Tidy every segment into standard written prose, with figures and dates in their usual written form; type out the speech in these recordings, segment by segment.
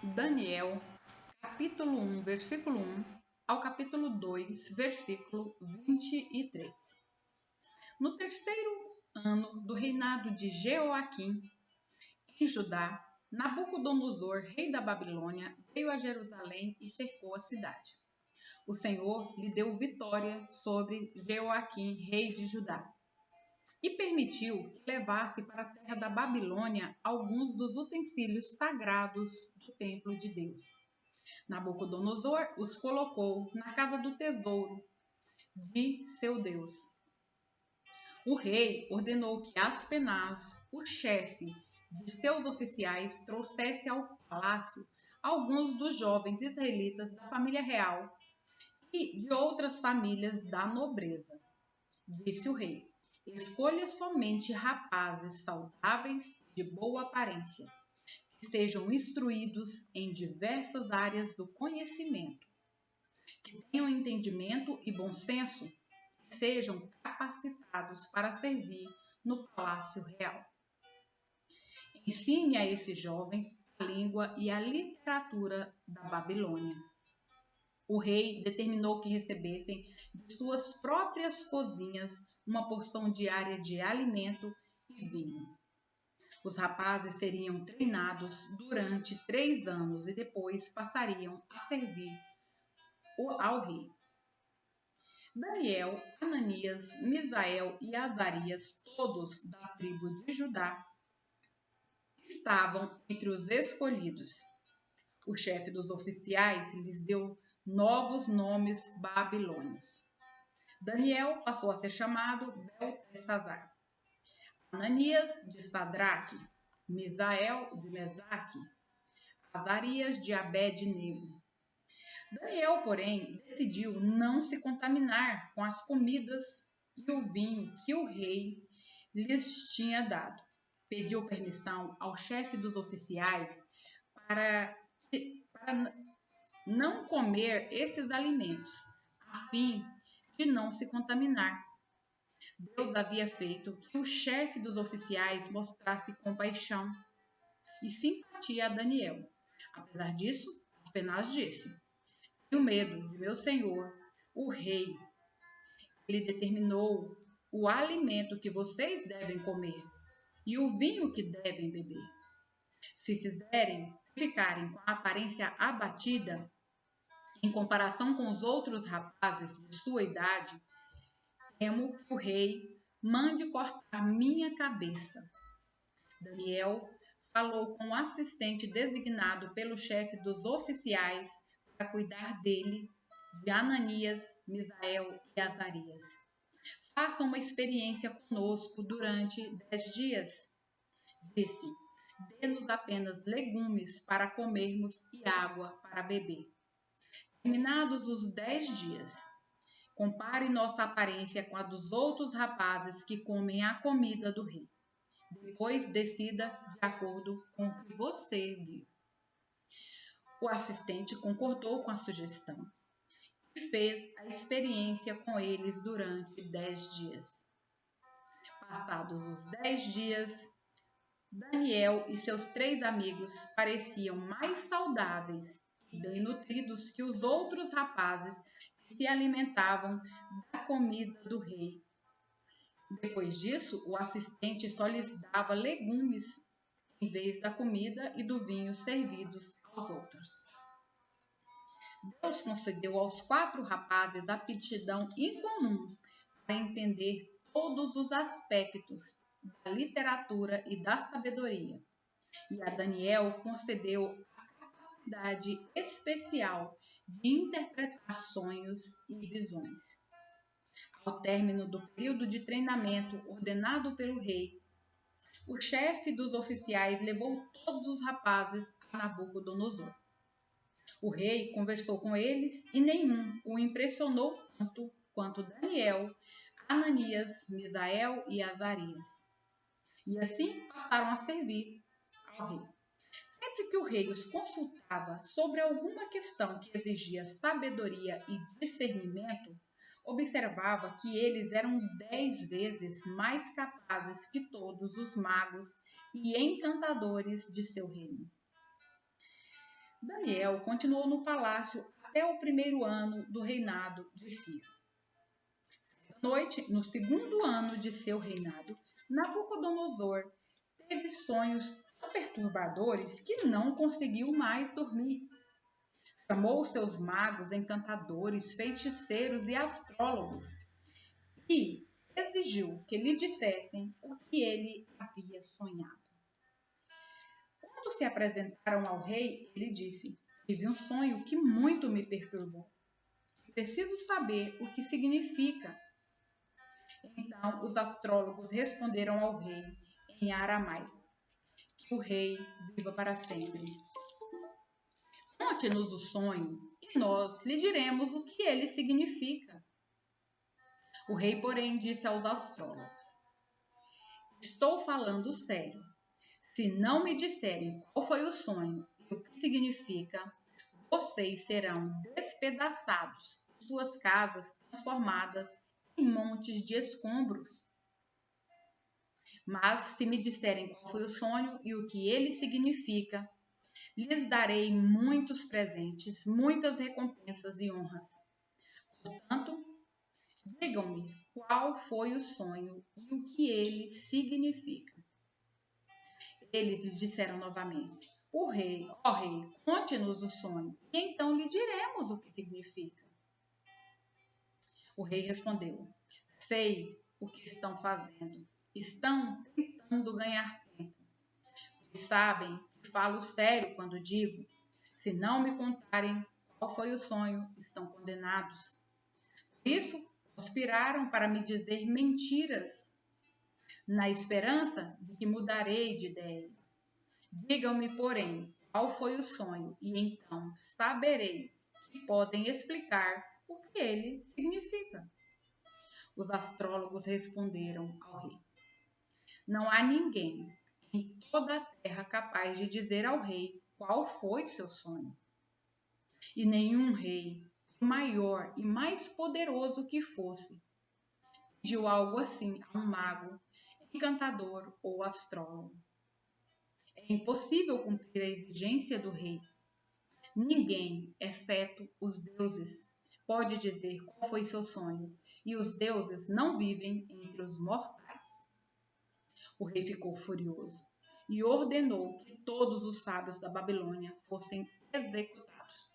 Daniel, capítulo 1, versículo 1 ao capítulo 2, versículo 23. No terceiro ano do reinado de Jeoaquim, em Judá, Nabucodonosor, rei da Babilônia, veio a Jerusalém e cercou a cidade. O Senhor lhe deu vitória sobre Jeoaquim, rei de Judá, e permitiu que levasse para a terra da Babilônia alguns dos utensílios sagrados do templo de Deus. Nabucodonosor os colocou na casa do tesouro de seu Deus. O rei ordenou que Aspenaz, o chefe de seus oficiais, trouxesse ao palácio alguns dos jovens israelitas da família real e de outras famílias da nobreza. Disse o rei: escolha somente rapazes saudáveis e de boa aparência, que sejam instruídos em diversas áreas do conhecimento, que tenham entendimento e bom senso, que sejam capacitados para servir no palácio real. Ensine a esses jovens a língua e a literatura da Babilônia. O rei determinou que recebessem de suas próprias cozinhas uma porção diária de alimento e vinho. Os rapazes seriam treinados durante 3 anos e depois passariam a servir ao rei. Daniel, Ananias, Misael e Azarias, todos da tribo de Judá, estavam entre os escolhidos. O chefe dos oficiais lhes deu novos nomes babilônios. Daniel passou a ser chamado Beltesazar, Ananias de Sadraque, Misael de Mesaque, Azarias de Abed-nego. Daniel, porém, decidiu não se contaminar com as comidas e o vinho que o rei lhes tinha dado. Pediu permissão ao chefe dos oficiais para não comer esses alimentos, a fim de não se contaminar. Deus havia feito que o chefe dos oficiais mostrasse compaixão e simpatia a Daniel. Apesar disso, Aspenaz disse: tenho medo de meu senhor, o rei. Ele determinou o alimento que vocês devem comer e o vinho que devem beber. Se ficarem com a aparência abatida, em comparação com os outros rapazes de sua idade, temo que o rei mande cortar minha cabeça. Daniel falou com o assistente designado pelo chefe dos oficiais para cuidar dele, de Ananias, Misael e Azarias. Faça uma experiência conosco durante 10 dias, disse. Dê-nos apenas legumes para comermos e água para beber. Terminados os 10 dias, compare nossa aparência com a dos outros rapazes que comem a comida do rei. Depois decida de acordo com o que você viu. O assistente concordou com a sugestão e fez a experiência com eles durante 10 dias. Passados os 10 dias, Daniel e seus 3 amigos pareciam mais saudáveis e bem nutridos que os outros rapazes que se alimentavam da comida do rei. Depois disso, o assistente só lhes dava legumes em vez da comida e do vinho servidos aos outros. Deus concedeu aos 4 rapazes aptidão incomum para entender todos os aspectos da literatura e da sabedoria. E a Daniel concedeu a capacidade especial de interpretar sonhos e visões. Ao término do período de treinamento ordenado pelo rei, o chefe dos oficiais levou todos os rapazes a Nabucodonosor. O rei conversou com eles e nenhum o impressionou tanto quanto Daniel, Ananias, Misael e Azarias. E assim passaram a servir ao rei. Sempre que o rei os consultava sobre alguma questão que exigia sabedoria e discernimento, observava que eles eram 10 vezes mais capazes que todos os magos e encantadores de seu reino. Daniel continuou no palácio até o primeiro ano do reinado de Ciro. Certa noite, no segundo ano de seu reinado, Nabucodonosor teve sonhos tão perturbadores que não conseguiu mais dormir. Chamou seus magos, encantadores, feiticeiros e astrólogos e exigiu que lhe dissessem o que ele havia sonhado. Quando se apresentaram ao rei, ele disse: tive um sonho que muito me perturbou. Preciso saber o que significa. Então os astrólogos responderam ao rei em aramaico: que o rei viva para sempre. Conte-nos o sonho e nós lhe diremos o que ele significa. O rei, porém, disse aos astrólogos: estou falando sério. Se não me disserem qual foi o sonho e o que significa, vocês serão despedaçados e suas casas transformadas em montes de escombros. Mas se me disserem qual foi o sonho e o que ele significa, lhes darei muitos presentes, muitas recompensas e honras. Portanto, digam-me qual foi o sonho e o que ele significa. Eles lhes disseram novamente: ó rei, conte-nos o sonho, e então lhe diremos o que significa. O rei respondeu: sei o que estão fazendo. Estão tentando ganhar tempo. Pois sabem que falo sério quando digo: se não me contarem qual foi o sonho, estão condenados. Por isso, conspiraram para me dizer mentiras, na esperança de que mudarei de ideia. Digam-me, porém, qual foi o sonho, e então saberei que podem explicar o que ele significa. Os astrólogos responderam ao rei: não há ninguém em toda a terra capaz de dizer ao rei qual foi seu sonho. E nenhum rei, maior e mais poderoso que fosse, pediu algo assim a um mago, encantador ou astrólogo. É impossível cumprir a exigência do rei. Ninguém, exceto os deuses, pode dizer qual foi seu sonho, e os deuses não vivem entre os mortais. O rei ficou furioso e ordenou que todos os sábios da Babilônia fossem executados.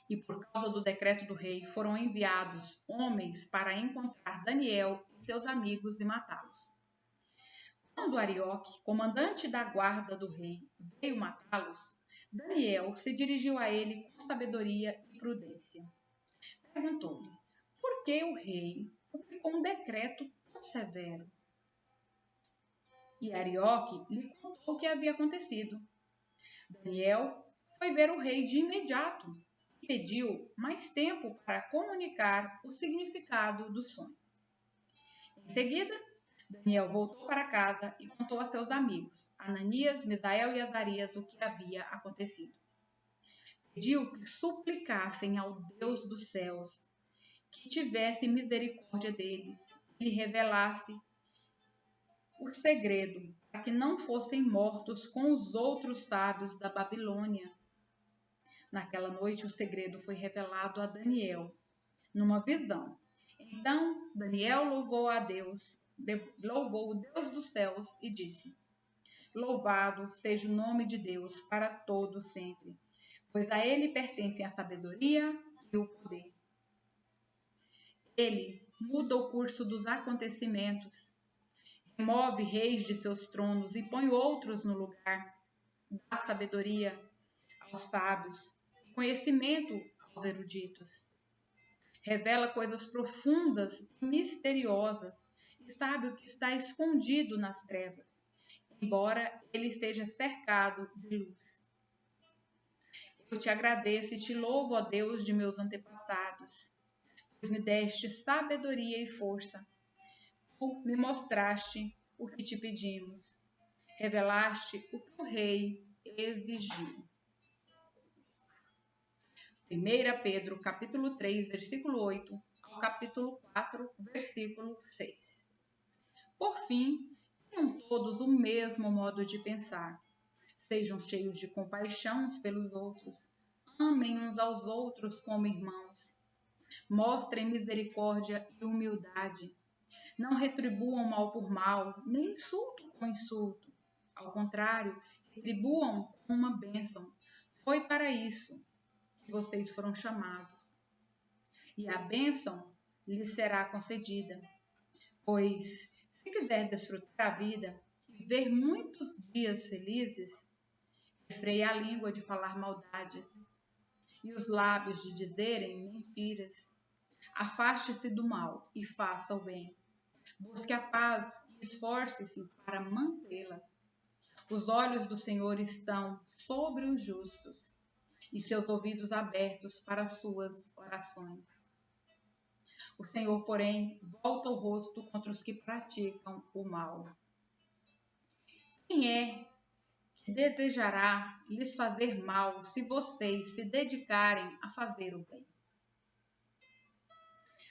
E por causa do decreto do rei, foram enviados homens para encontrar Daniel e seus amigos e matá-los. Quando Arioque, comandante da guarda do rei, veio matá-los, Daniel se dirigiu a ele com sabedoria e prudência. Perguntou-lhe: por que o rei publicou um decreto tão severo? E Arioque lhe contou o que havia acontecido. Daniel foi ver o rei de imediato e pediu mais tempo para comunicar o significado do sonho. Em seguida, Daniel voltou para casa e contou a seus amigos, Ananias, Misael e Azarias, o que havia acontecido. Pediu que suplicassem ao Deus dos céus que tivesse misericórdia deles e lhe revelasse o segredo para que não fossem mortos com os outros sábios da Babilônia. Naquela noite, o segredo foi revelado a Daniel numa visão. Então, Daniel louvou o Deus dos céus e disse: louvado seja o nome de Deus para todo sempre, pois a ele pertencem a sabedoria e o poder. Ele muda o curso dos acontecimentos, remove reis de seus tronos e põe outros no lugar, dá sabedoria aos sábios e conhecimento aos eruditos. Revela coisas profundas e misteriosas e sabe o que está escondido nas trevas, embora ele esteja cercado de luz. Eu te agradeço e te louvo, ó Deus de meus antepassados, pois me deste sabedoria e força. Tu me mostraste o que te pedimos, revelaste o que o rei exigiu. 1 Pedro, capítulo 3, versículo 8, ao capítulo 4, versículo 6. Por fim, tenham todos o mesmo modo de pensar. Sejam cheios de compaixão uns pelos outros. Amem uns aos outros como irmãos. Mostrem misericórdia e humildade. Não retribuam mal por mal, nem insulto com insulto. Ao contrário, retribuam com uma bênção. Foi para isso que vocês foram chamados. E a bênção lhes será concedida. Pois, se quiser desfrutar a vida e ver muitos dias felizes, refreie a língua de falar maldades e os lábios de dizerem mentiras. Afaste-se do mal e faça o bem. Busque a paz e esforce-se para mantê-la. Os olhos do Senhor estão sobre os justos e seus ouvidos abertos para suas orações. O Senhor, porém, volta o rosto contra os que praticam o mal. Quem é que desejará lhes fazer mal se vocês se dedicarem a fazer o bem?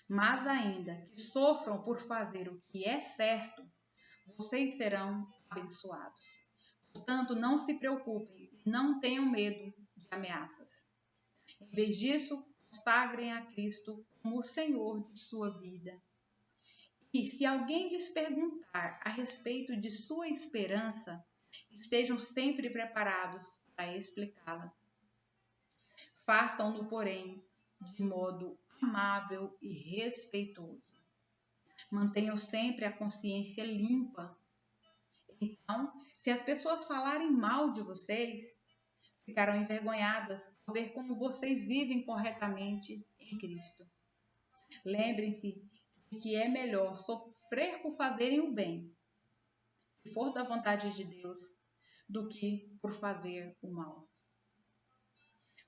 Mas ainda que sofram por fazer o que é certo, vocês serão abençoados. Portanto, não se preocupem e não tenham medo de ameaças. Em vez disso, consagrem a Cristo como o Senhor de sua vida. E se alguém lhes perguntar a respeito de sua esperança, estejam sempre preparados para explicá-la. Façam-no, porém, de modo amável e respeitoso. Mantenham sempre a consciência limpa. Então, se as pessoas falarem mal de vocês, ficarão envergonhadas ao ver como vocês vivem corretamente em Cristo. Lembrem-se de que é melhor sofrer por fazerem o bem, se for da vontade de Deus, do que por fazer o mal.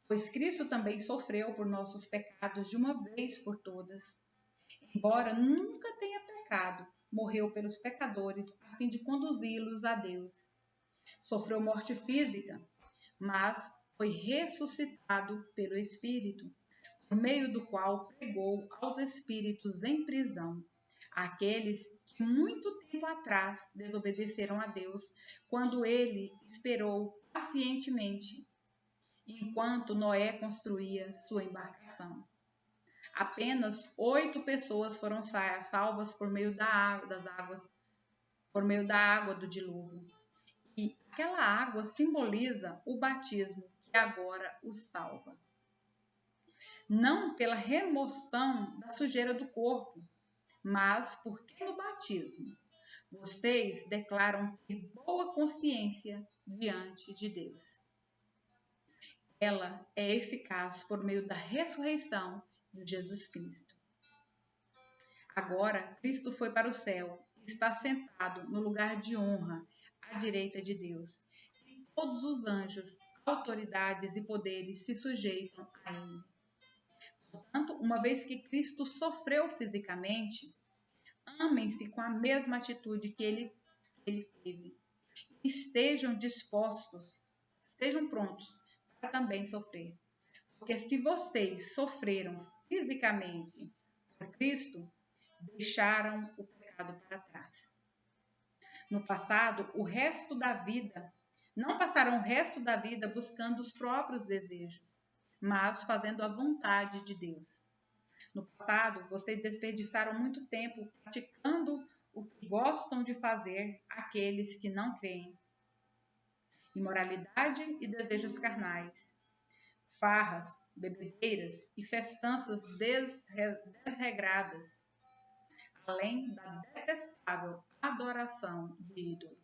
Pois Cristo também sofreu por nossos pecados de uma vez por todas. Embora nunca tenha pecado, morreu pelos pecadores a fim de conduzi-los a Deus. Sofreu morte física, mas foi ressuscitado pelo Espírito, por meio do qual pregou aos espíritos em prisão, aqueles que muito tempo atrás desobedeceram a Deus, quando ele esperou pacientemente, enquanto Noé construía sua embarcação. Apenas 8 pessoas foram salvas por meio da água do dilúvio. E aquela água simboliza o batismo que agora os salva. Não pela remoção da sujeira do corpo, mas porque no batismo vocês declaram ter boa consciência diante de Deus. Ela é eficaz por meio da ressurreição de Jesus Cristo. Agora, Cristo foi para o céu e está sentado no lugar de honra à direita de Deus. E todos os anjos, autoridades e poderes se sujeitam a ele. Portanto, uma vez que Cristo sofreu fisicamente, amem-se com a mesma atitude que ele teve. Estejam prontos para também sofrer. Porque se vocês sofreram fisicamente por Cristo, deixaram o pecado para trás. No passado, não passaram o resto da vida buscando os próprios desejos, mas fazendo a vontade de Deus. No passado, vocês desperdiçaram muito tempo praticando o que gostam de fazer aqueles que não creem. Imoralidade e desejos carnais, farras, bebedeiras e festanças desregradas, além da detestável adoração de ídolos.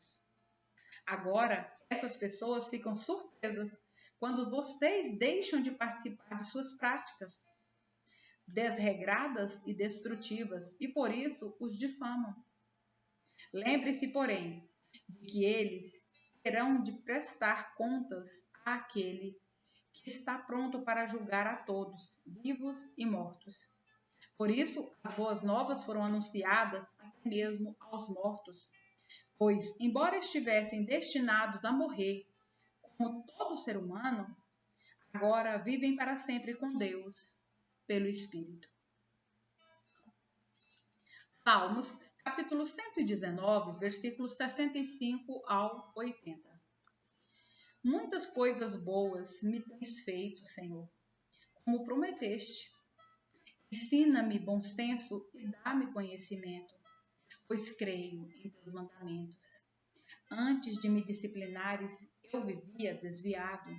Agora, essas pessoas ficam surpresas quando vocês deixam de participar de suas práticas desregradas e destrutivas e por isso os difamam. Lembre-se, porém, de que eles terão de prestar contas àquele que está pronto para julgar a todos, vivos e mortos. Por isso, as boas novas foram anunciadas até mesmo aos mortos, pois, embora estivessem destinados a morrer, como todo ser humano, agora vivem para sempre com Deus, pelo Espírito. Salmos, capítulo 119, versículos 65 ao 80. Muitas coisas boas me tens feito, Senhor, como prometeste. Ensina-me bom senso e dá-me conhecimento, pois creio em teus mandamentos. Antes de me disciplinares, eu vivia desviado.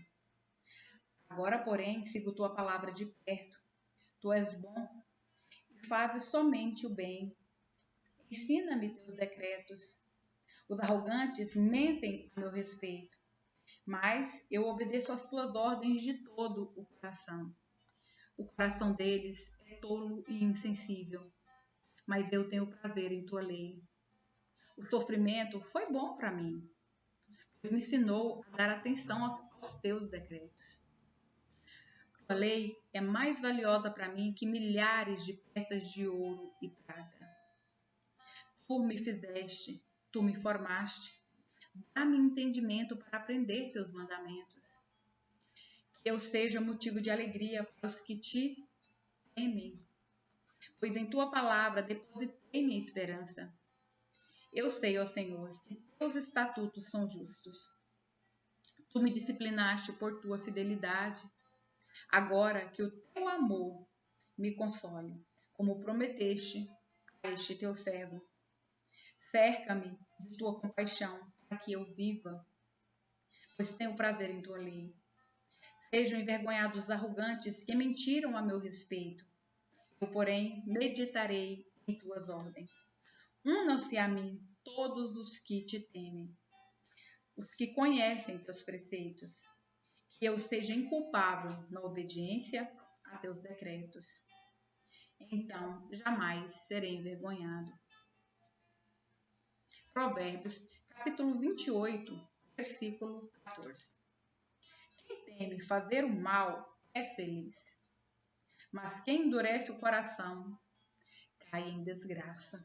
Agora, porém, sigo tua palavra de perto. Tu és bom e fazes somente o bem. Ensina-me teus decretos. Os arrogantes mentem a meu respeito, mas eu obedeço às tuas ordens de todo o coração. O coração deles é tolo e insensível, mas eu tenho prazer em tua lei. O sofrimento foi bom para mim, pois me ensinou a dar atenção aos teus decretos. A lei é mais valiosa para mim que milhares de peças de ouro e prata. Tu me fizeste, tu me formaste. Dá-me entendimento para aprender teus mandamentos. Que eu seja motivo de alegria para os que te temem, pois em tua palavra depositei minha esperança. Eu sei, ó Senhor, que teus estatutos são justos. Tu me disciplinaste por tua fidelidade. Agora que o teu amor me console, como prometeste a este teu servo. Cerca-me de tua compaixão, para que eu viva, pois tenho prazer em tua lei. Sejam envergonhados os arrogantes que mentiram a meu respeito. Eu, porém, meditarei em tuas ordens. Unam-se a mim todos os que te temem, os que conhecem teus preceitos. Que eu seja inculpável na obediência a teus decretos. Então, jamais serei envergonhado. Provérbios, capítulo 28, versículo 14. Quem teme fazer o mal é feliz, mas quem endurece o coração cai em desgraça.